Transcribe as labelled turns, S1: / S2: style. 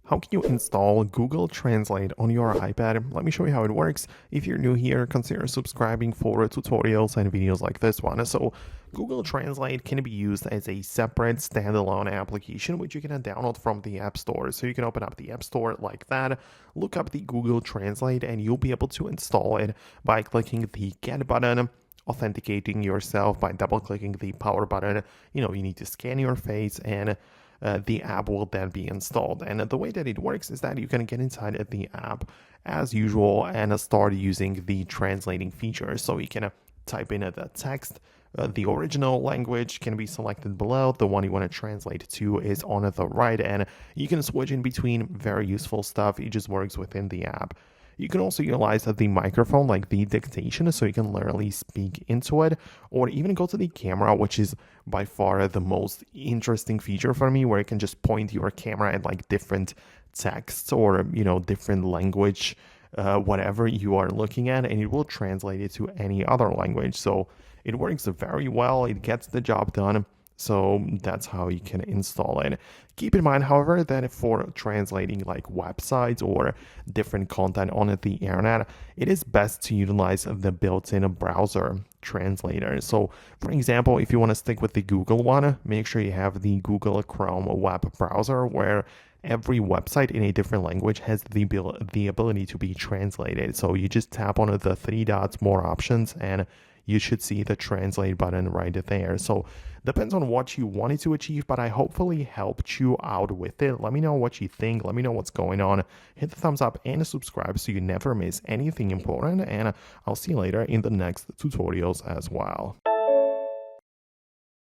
S1: How can you install Google Translate on your iPad? Let me show you how it works. If you're new here, consider subscribing for tutorials and videos like this one. So Google Translate can be used as a separate standalone application, which you can download from the App Store. So you can open up the App Store like that, look up the Google Translate, and you'll be able to install it by clicking the Get button, authenticating yourself by double clicking the power button. You need to scan your face, and the app will then be installed. And the way that it works is that you can get inside the app as usual and start using the translating feature. So you can type in the text. The original language can be selected below. The one you want to translate to is on the right, and you can switch in between. Very useful stuff. It just works within the app. You can also utilize the microphone, like the dictation, so you can literally speak into it, or even go to the camera, which is by far the most interesting feature for me, where you can just point your camera at like different texts or, different language, whatever you are looking at, and it will translate it to any other language. So it works very well. It gets the job done. So that's how you can install it. Keep in mind, however, that for translating like websites or different content on the internet, it is best to utilize the built-in browser translator. So for example, if you want to stick with the Google one, make sure you have the Google Chrome web browser, where every website in a different language has the ability to be translated. So you just tap on the three dots, more options, and you should see the translate button right there. So depends on what you wanted to achieve, but I hopefully helped you out with it. Let me know what you think. Let me know what's going on. Hit the thumbs up and subscribe so you never miss anything important. And I'll see you later in the next tutorials as well.